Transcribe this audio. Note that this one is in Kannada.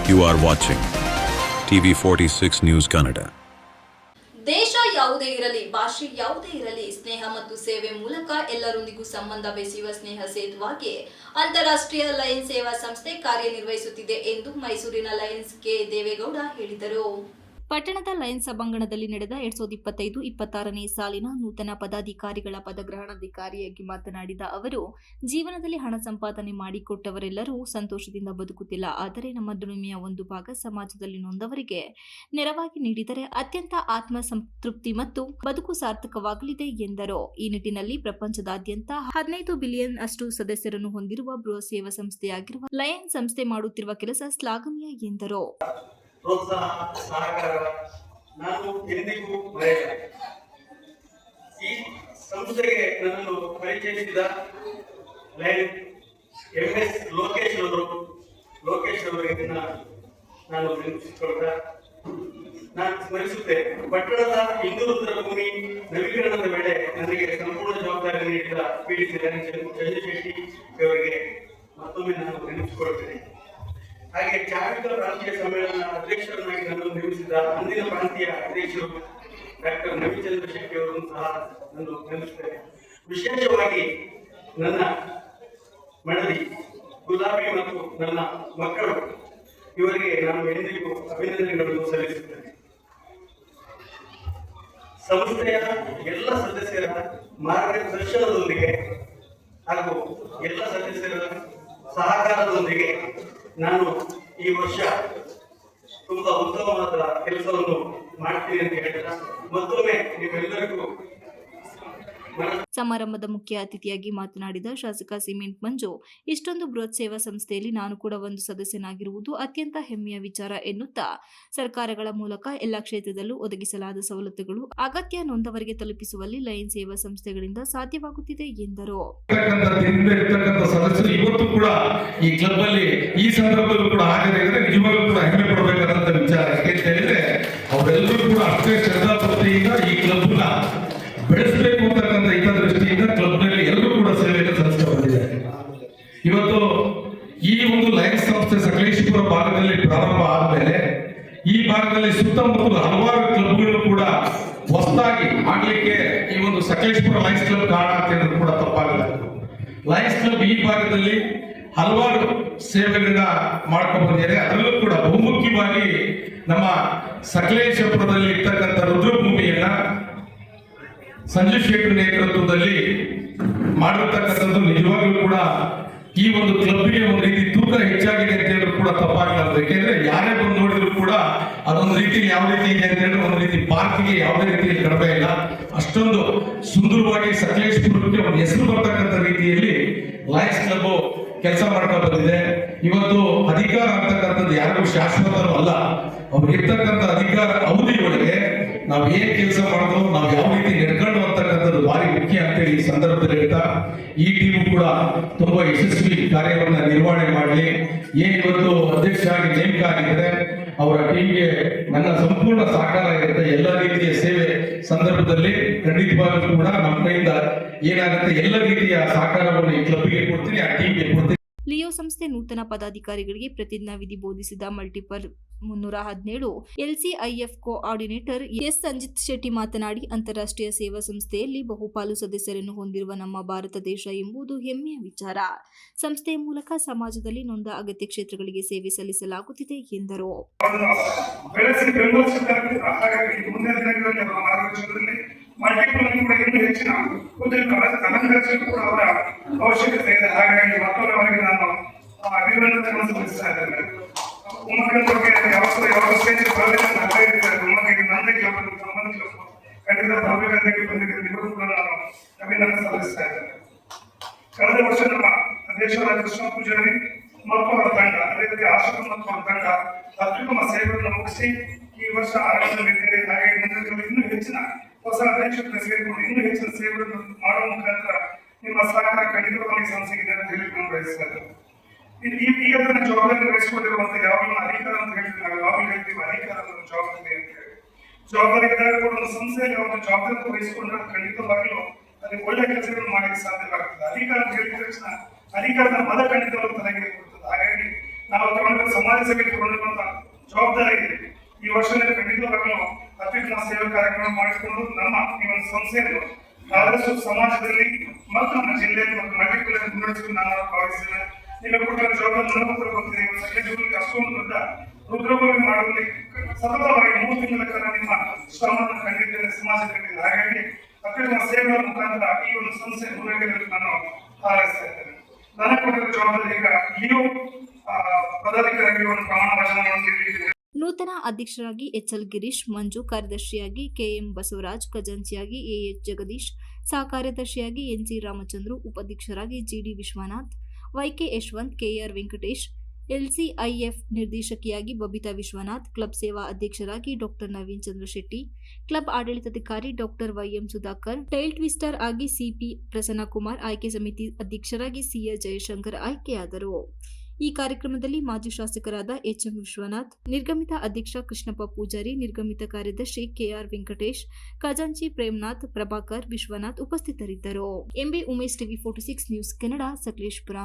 You are watching TV46 News Kannada. ದೇಶ ಯಾವುದೇ ಇರಲಿ, ಭಾಷೆ ಯಾವುದೇ ಇರಲಿ, ಸ್ನೇಹ ಮತ್ತು ಸೇವೆ ಮೂಲಕ ಎಲ್ಲರೊಂದಿಗೂ ಸಂಬಂಧ ಬೆಸೆಯುವ ಸ್ನೇಹ ಸೇತುವಾಗಿ ಅಂತಾರಾಷ್ಟ್ರೀಯ ಲಯನ್ಸ್ ಸೇವಾ ಸಂಸ್ಥೆ ಕಾರ್ಯನಿರ್ವಹಿಸುತ್ತಿದೆ ಎಂದು ಮೈಸೂರಿನ ಲಯನ್ಸ್ ಕೆ ದೇವೇಗೌಡ ಹೇಳಿದರು. ಪಟ್ಟಣದ ಲಯನ್ಸ್ ಸಭಾಂಗಣದಲ್ಲಿ ನಡೆದ 2025-26ನೇ ಸಾಲಿನ ನೂತನ ಪದಾಧಿಕಾರಿಗಳ ಪದಗ್ರಹಣಾಧಿಕಾರಿಯಾಗಿ ಮಾತನಾಡಿದ ಅವರು, ಜೀವನದಲ್ಲಿ ಹಣ ಸಂಪಾದನೆ ಮಾಡಿಕೊಟ್ಟವರೆಲ್ಲರೂ ಸಂತೋಷದಿಂದ ಬದುಕುತ್ತಿಲ್ಲ. ಆದರೆ ನಮ್ಮ ದುಡಿಮೆಯ ಒಂದು ಭಾಗ ಸಮಾಜದಲ್ಲಿ ನೊಂದವರಿಗೆ ನೆರವಾಗಿ ನೀಡಿದರೆ ಅತ್ಯಂತ ಆತ್ಮ ಸಂತೃಪ್ತಿ ಮತ್ತು ಬದುಕು ಸಾರ್ಥಕವಾಗಲಿದೆ ಎಂದರು. ಈ ನಿಟ್ಟಿನಲ್ಲಿ ಪ್ರಪಂಚದಾದ್ಯಂತ 15 ಬಿಲಿಯನ್ ಅಷ್ಟು ಸದಸ್ಯರನ್ನು ಹೊಂದಿರುವ ಬೃಹತ್ ಸೇವಾ ಸಂಸ್ಥೆಯಾಗಿರುವ ಲಯನ್ಸ್ ಸಂಸ್ಥೆ ಮಾಡುತ್ತಿರುವ ಕೆಲಸ ಶ್ಲಾಘನೀಯ ಎಂದರು. ಪ್ರೋತ್ಸಾಹ, ಸಹಕಾರ ನಾನು ಎಂದಿಗೂ ಮರೆಯಲ್ಲ. ಈ ಸಂಸ್ಥೆಗೆ ನನ್ನನ್ನು ಪರಿಚಯಿಸಿದ ಲಯನ್ MS ಲೋಕೇಶ್ ಅವರಿಗೆ ನಾನು ನೆನಪಿಸಿಕೊಳ್ತಾ ನಾನು ಸ್ಮರಿಸುತ್ತೇನೆ. ಪಟ್ಟಣದ ಹಿಂದೂ ರುದ್ರಭೂಮಿ ನವೀಕರಣದ ವೇಳೆ ನನಗೆ ಸಂಪೂರ್ಣ ಜವಾಬ್ದಾರಿ ನೀಡಿದ PD ಚಂದ್ರಶೆಟ್ಟಿ ಅವರಿಗೆ ಮತ್ತೊಮ್ಮೆ ನಾನು ನೆನಪಿಸಿಕೊಳ್ತೇನೆ. ಹಾಗೆ ಚಾರಿತ್ರ ಪ್ರಾಂತೀಯ ಸಮ್ಮೇಳನ ಅಧ್ಯಕ್ಷರನ್ನಾಗಿ ನನ್ನನ್ನು ನೇಮಿಸಿದ ಅಂದಿನ ಪ್ರಾಂತೀಯ ಅಧ್ಯಕ್ಷರು ಡಾಕ್ಟರ್ ನವೀಚಂದ್ರ ಶೆಟ್ಟಿ ಅವರನ್ನು ಸಹ ನಾನು ನೆನಪಿಸುತ್ತೇನೆ. ವಿಶೇಷವಾಗಿ ನನ್ನ ಮಡದಿ ಗುಲಾಬಿ ಮತ್ತು ನನ್ನ ಮಕ್ಕಳು ಇವರಿಗೆ ನಾನು ಎಂದಿಗೂ ಅಭಿನಂದನೆಗಳನ್ನು ಸಲ್ಲಿಸುತ್ತೇನೆ. ಸಂಸ್ಥೆಯ ಎಲ್ಲ ಸದಸ್ಯರ ಮಾರ್ಗದರ್ಶನದೊಂದಿಗೆ ಹಾಗೂ ಎಲ್ಲ ಸದಸ್ಯರ ಸಹಕಾರದೊಂದಿಗೆ ನಾನು ಈ ವರ್ಷ ತುಂಬಾ ಉತ್ತಮವಾದ ಕೆಲಸವನ್ನು ಮಾಡ್ತೀನಿ ಅಂತ ಹೇಳ್ತಾ ಮತ್ತೊಮ್ಮೆ ನೀವೆಲ್ಲರಿಗೂ ಸಮಾರಂಭದ ಮುಖ್ಯ ಅತಿಥಿಯಾಗಿ ಮಾತನಾಡಿದ ಶಾಸಕ ಸಿಮೆಂಟ್ ಮಂಜು, ಇಷ್ಟೊಂದು ಬೃಹತ್ ಸೇವಾ ಸಂಸ್ಥೆಯಲ್ಲಿ ನಾನು ಕೂಡ ಒಂದು ಸದಸ್ಯನಾಗಿರುವುದು ಅತ್ಯಂತ ಹೆಮ್ಮೆಯ ವಿಚಾರ ಎನ್ನುತ್ತಾ, ಸರ್ಕಾರಗಳ ಮೂಲಕ ಎಲ್ಲ ಕ್ಷೇತ್ರದಲ್ಲೂ ಒದಗಿಸಲಾದ ಸವಲತ್ತುಗಳು ಅಗತ್ಯ ನೊಂದವರಿಗೆ ತಲುಪಿಸುವಲ್ಲಿ ಲಯನ್ ಸೇವಾ ಸಂಸ್ಥೆಗಳಿಂದ ಸಾಧ್ಯವಾಗುತ್ತಿದೆ ಎಂದರು. ಇವತ್ತು ಕೂಡ ಈ ಕ್ಲಬ್ ಅಲ್ಲಿ ಈ ಸಂದರ್ಭದಲ್ಲೂ ಕೂಡ ಆಗದೆ ಇದ್ರೆ ನಿಜವಾಗ್ಲೂ ಕೂಡ ಹೆಮ್ಮೆ ಪಡಬೇಕಾದಂತ ವಿಚಾರ. ಯಾಕೆ ಹೇಳಿದ್ರೆ ಅವರೆಲ್ಲರೂ ಕೂಡ ಅಷ್ಟೇ ಶ್ರದ್ಧಾಭಕ್ತಿಯಿಂದ ಈ ಕ್ಲಬ್ ನ ಬೆಳೆಸಬೇಕು ಅಂತಕ್ಕಂಥ ಹಿತದೃಷ್ಟಿಯಿಂದ ಕ್ಲಬ್ ನಲ್ಲಿ ಎಲ್ಲರೂ ಕೂಡ ಸೇವೆಯನ್ನು ಸಲ್ಲಿಸ್ತಾ ಬಂದಿದ್ದಾರೆ. ಇವತ್ತು ಈ ಒಂದು ಲಯನ್ಸ್ ಸಂಸ್ಥೆ ಸಕಲೇಶಪುರ ಭಾಗದಲ್ಲಿ ಪ್ರಾರಂಭ ಆದ್ಮೇಲೆ ಈ ಭಾಗದಲ್ಲಿ ಸುತ್ತಮುತ್ತಲು ಹಲವಾರು ಕ್ಲಬ್ಗಳು ಕೂಡ ಹೊಸದಾಗಿ ಆಗ್ಲಿಕ್ಕೆ ಈ ಒಂದು ಸಕಲೇಶಪುರ ಲಯನ್ಸ್ ಕ್ಲಬ್ ಕಾರಣ ಅಂತ ಹೇಳಿದ್ರು ಕೂಡ ತಪ್ಪಾಗಲ್ಲ. ಲಯನ್ಸ್ ಕ್ಲಬ್ ಈ ಭಾಗದಲ್ಲಿ ಹಲವಾರು ಸೇವೆಗಳನ್ನ ಮಾಡ್ಕೊಂಡು ಬಂದಿದೆ. ಅದರಲ್ಲೂ ಕೂಡ ಬಹುಮುಖ್ಯವಾಗಿ ನಮ್ಮ ಸಕಲೇಶಪುರದಲ್ಲಿ ಇರ್ತಕ್ಕಂಥ ರುದ್ರಭೂಮಿಯನ್ನ ಸಂಜು ಶೇಖರ್ ನೇತೃತ್ವದಲ್ಲಿ ಮಾಡಿರ್ತಕ್ಕಂಥದ್ದು ನಿಜವಾಗ್ಲೂ ಕೂಡ ಈ ಒಂದು ಕ್ಲಬ್ಗೆ ಒಂದು ರೀತಿ ತೂಕ ಹೆಚ್ಚಾಗಿದೆ ಅಂತ ಹೇಳಿದ್ರು ಕೂಡ ತಪ್ಪಾಗಲಾರದು. ಯಾಕೆಂದ್ರೆ ಯಾರೇ ಬಂದು ನೋಡಿದ್ರು ಕೂಡ ಅದೊಂದು ರೀತಿ ಯಾವ ರೀತಿ ಇದೆ ಅಂತ ಹೇಳಿದ್ರೆ ಒಂದು ರೀತಿ ಪಾರ್ಕ್ಗೆ ಯಾವುದೇ ರೀತಿಯಲ್ಲಿ ಕಡಿಮೆ ಇಲ್ಲ. ಅಷ್ಟೊಂದು ಸುಂದರವಾಗಿ ಸಕಲೇಶಪುರಕ್ಕೆ ಒಂದು ಹೆಸರು ಬರ್ತಕ್ಕಂಥ ರೀತಿಯಲ್ಲಿ ಲಯನ್ಸ್ ಕ್ಲಬ್ ಕೆಲಸ ಮಾಡ್ತಾ ಬಂದಿದೆ. ಇವತ್ತು ಅಧಿಕಾರ ಅಂತಕ್ಕಂಥದ್ದು ಯಾರಿಗೂ ಶಾಶ್ವತನೂ ಅಲ್ಲ. ಅವ್ರಿಗೆ ಇರ್ತಕ್ಕಂಥ ಅಧಿಕಾರ ಅವಧಿಯೊಳಗೆ ನಾವು ಏನ್ ಕೆಲಸ ಮಾಡಿದ್ರು, ನಾವು ಯಾವ ರೀತಿ ನಡ್ಕೊಂಡು ಅಂತಕ್ಕಂಥದ್ದು ಭಾರಿ ಮುಖ್ಯ ಅಂತೇಳಿ ಈ ಸಂದರ್ಭದಲ್ಲಿ ಹೇಳ್ತಾ, ಈ ಟೀಮ್ ಕೂಡ ತುಂಬಾ ಯಶಸ್ವಿ ಕಾರ್ಯವನ್ನ ನಿರ್ವಹಣೆ ಮಾಡಲಿ. ಏನ್ ಇವತ್ತು ಅಧ್ಯಕ್ಷ ಆಗಿ ನೇಮಕ ಆಗಿದ್ರೆ ಅವರ ಟೀಮ್ಗೆ ನನ್ನ ಸಂಪೂರ್ಣ ಸಹಕಾರ ಇರುತ್ತೆ. ಎಲ್ಲ ರೀತಿಯ ಸೇವೆ ಸಂದರ್ಭದಲ್ಲಿ ಖಂಡಿತವಾಗಲೂ ಕೂಡ ನಮ್ಮ ಕೈಯಿಂದ ಏನಾಗುತ್ತೆ ಎಲ್ಲ ರೀತಿಯ ಸಹಕಾರವನ್ನು ಈ ಕ್ಲಬ್ಗೆ ಕೊಡ್ತೀನಿ, ಆ ಟೀಮ್ಗೆ ಕೊಡ್ತೀನಿ. ಲಿಯೋ ಸಂಸ್ಥೆ ನೂತನ ಪದಾಧಿಕಾರಿಗಳಿಗೆ ಪ್ರತಿಜ್ಞಾ ವಿಧಿ ಬೋಧಿಸಿದ multiple 317 LCIF coordinator S Sanjith Shetty ಮಾತನಾಡಿ, ಅಂತಾರಾಷ್ಟ್ರೀಯ ಸೇವಾ ಸಂಸ್ಥೆಯಲ್ಲಿ ಬಹುಪಾಲು ಸದಸ್ಯರನ್ನು ಹೊಂದಿರುವ ನಮ್ಮ ಭಾರತ ದೇಶ ಎಂಬುದು ಹೆಮ್ಮೆಯ ವಿಚಾರ. ಸಂಸ್ಥೆಯ ಮೂಲಕ ಸಮಾಜದಲ್ಲಿ ನೊಂದ ಅಗತ್ಯ ಕ್ಷೇತ್ರಗಳಿಗೆ ಸೇವೆ ಸಲ್ಲಿಸಲಾಗುತ್ತಿದೆ ಎಂದರು. ಮಲ್ಟಿಪಲ್ ಕೂಡ ಇನ್ನೂ ಹೆಚ್ಚಿನ ಕೂಡ ಅವರ ಅವಶ್ಯಕತೆ ಇದೆ. ಹಾಗಾಗಿ ಮತ್ತೊಮ್ಮೆ ಅವರಿಗೆ ನಾನು ಅಭಿನಂದನೆಗಳನ್ನು ಸಲ್ಲಿಸ್ತಾ ಇದ್ದೇನೆ. ಉಮ್ಮಕ್ಕಳ ಬಗ್ಗೆ ಯಾವ ಸ್ಟೇಜ್ ಖಂಡಿತ ಭವ್ಯಗಂಧಕ್ಕೆ ಬಂದಿದೆ. ಇವರು ಕೂಡ ನಾನು ಅಭಿನಂದನೆ ಸಲ್ಲಿಸ್ತಾ ಇದ್ದೇನೆ. ಕಳೆದ ವರ್ಷ ನಮ್ಮ ಅಧ್ಯಕ್ಷರಾದ ಕೃಷ್ಣ ಪೂಜಾರಿ ಮತ್ತು ಅವರ ತಂಡ, ಅದೇ ರೀತಿ ಆಶ್ರಮ ಮತ್ತು ಅವರ ತಂಡ ಅತ್ಯುತ್ತಮ ಸೇವೆಗಳನ್ನು ಮುಗಿಸಿ ಈ ವರ್ಷ ಆರಂಭದಲ್ಲಿದ್ದೇವೆ. ಹಾಗಾಗಿ ಇನ್ನೂ ಹೆಚ್ಚಿನ ಹೊಸ ಅಧ್ಯಕ್ಷರನ್ನು ಸೇರಿಕೊಂಡು ಇನ್ನೂ ಹೆಚ್ಚಿನ ಸೇವೆಗಳನ್ನು ಮಾಡುವ ಮುಖಾಂತರ ನಿಮ್ಮ ಸಹಕಾರ ಖಂಡಿತವಾಗಿ ಸಂಸ್ಥೆಗಿದೆ ಅಂತ ಹೇಳಿ ನಾನು ಬಯಸ್ತಾರೆ. ಈಗ ತನ್ನ ಜವಾಬ್ದಾರಿ ವಹಿಸಿಕೊಂಡಿರುವಂತ ಯಾವಾಗಲೂ ಅಧಿಕಾರ ಅಂತ ಹೇಳ್ತೀವಿ, ನಾವು ಯಾವಾಗಲೂ ಹೇಳ್ತೀವಿ ಅಧಿಕಾರ ಜವಾಬ್ದಾರಿ ಅಂತ ಹೇಳಿ. ಜವಾಬ್ದಾರಿ ಇದ್ದಾಗ ಕೂಡ ಒಂದು ಸಂಸ್ಥೆಯಲ್ಲಿ ಒಂದು ಜವಾಬ್ದಾರಿ ವಹಿಸಿಕೊಂಡ್ರೆ ಖಂಡಿತವಾಗ್ಲೂ ಅದಕ್ಕೆ ಒಳ್ಳೆ ಕೆಲಸಗಳನ್ನು ಮಾಡಲಿಕ್ಕೆ ಸಾಧ್ಯವಾಗ್ತದೆ. ಅಧಿಕಾರ ಅಂತ ಹೇಳಿದ ತಕ್ಷಣ ಅಧಿಕಾರದ ಪದ ಖಂಡಿತವಾಗ್ಲೂ ತಲೆಗೆ ಕೊಡ್ತದೆ. ಹಾಗಾಗಿ ನಾವು ತಗೊಂಡ ಸಮಾಜ ಸೇವೆ ತಗೊಂಡಿರುವಂತ ಜವಾಬ್ದಾರಿ ಇದೆ. ಈ ವರ್ಷ ಖಂಡಿತವಾಗ್ಲೂ ಅತ್ಯುತ್ತಮ ಸೇವಾ ಕಾರ್ಯಕ್ರಮ ಮಾಡಿಕೊಂಡು ನಮ್ಮ ಈ ಒಂದು ಸಂಸ್ಥೆಯನ್ನು ಆದಷ್ಟು ಸಮಾಜದಲ್ಲಿ ಮತ್ತು ನಮ್ಮ ಜಿಲ್ಲೆಯಲ್ಲಿ ಮತ್ತು ಮಲ್ಟಿಪ್ಲೇಯರ್ ಮುನ್ನಡೆಸಲು ನಾನು ಭಾವಿಸ್ತೇನೆ. ನಿಮಗೆ ಕೊಟ್ಟ ಜವಾಬ್ದಾರಿ ನನಗೆ ಗೊತ್ತಿದೆ. ಸಕಲೇಶ್ವರಕ್ಕೆ ಅಷ್ಟೊಂದು ದೊಡ್ಡ ರುದ್ರಭೂಮಿ ಮಾಡುವಲ್ಲಿ ಸತತವಾಗಿ 3 ತಿಂಗಳ ಕಾಲ ನಿಮ್ಮ ಶ್ರಮವನ್ನು ಕಂಡಿದ್ದೇನೆ ಸಮಾಜದಲ್ಲಿ. ಹಾಗಾಗಿ ಅತ್ಯುತ್ತಮ ಸೇವೆಗಳ ಮುಖಾಂತರ ಈ ಒಂದು ಸಂಸ್ಥೆ ಮುನ್ನಡೆಯಲು ನಾನು ಹಾರೈಸ್ತಾ ಇದ್ದೇನೆ. ನನಗೆ ಕೊಟ್ಟಿರುವ ಜವಾಬ್ದಾರಿ ಈಗ ಲಿಯೋ ಪದಾಧಿಕಾರಿಗಳಿಗೆ ಒಂದು ಪ್ರಮಾಣ ವಚನವನ್ನು ನೀಡಿದ್ದೇನೆ. ನೂತನ ಅಧ್ಯಕ್ಷರಾಗಿ ಎಚ್ಎಲ್ ಗಿರೀಶ್, ಮಂಜು, ಕಾರ್ಯದರ್ಶಿಯಾಗಿ ಕೆಎಂ ಬಸವರಾಜ್, ಖಜಾಂಚಿಯಾಗಿ ಎಎಚ್ ಜಗದೀಶ್, ಸಹ ಕಾರ್ಯದರ್ಶಿಯಾಗಿ ಎನ್ಸಿ ರಾಮಚಂದ್ರು, ಉಪಾಧ್ಯಕ್ಷರಾಗಿ GD Vishwanath, YK Yashwanth, KR Venkatesh, LCIF ನಿರ್ದೇಶಕಿಯಾಗಿ ಬಬಿತಾ ವಿಶ್ವನಾಥ್, ಕ್ಲಬ್ ಸೇವಾ ಅಧ್ಯಕ್ಷರಾಗಿ ಡಾಕ್ಟರ್ ನವೀನ್ ಚಂದ್ರ ಶೆಟ್ಟಿ, ಕ್ಲಬ್ ಆಡಳಿತಾಧಿಕಾರಿ doctor YM Sudhakar, tail twister ಆಗಿ ಸಿಪಿ ಪ್ರಸನ್ನಕುಮಾರ್, ಆಯ್ಕೆ ಸಮಿತಿ ಅಧ್ಯಕ್ಷರಾಗಿ ಸಿಎ ಜಯಶಂಕರ್ ಆಯ್ಕೆಯಾದರು. ಈ ಕಾರ್ಯಕ್ರಮದಲ್ಲಿ ಮಾಜಿ ಶಾಸಕರಾದ ಎಚ್ಎಂ ವಿಶ್ವನಾಥ್, ನಿರ್ಗಮಿತ ಅಧ್ಯಕ್ಷ ಕೃಷ್ಣಪ್ಪ ಪೂಜಾರಿ, ನಿರ್ಗಮಿತ ಕಾರ್ಯದರ್ಶಿ ಕೆಆರ್ ವೆಂಕಟೇಶ್, ಖಜಾಂಚಿ ಪ್ರೇಮ್ನಾಥ್, ಪ್ರಭಾಕರ್, ವಿಶ್ವನಾಥ್ ಉಪಸ್ಥಿತರಿದ್ದರು. MB Umesh, TV 46 news Kannada, Sakleshpur.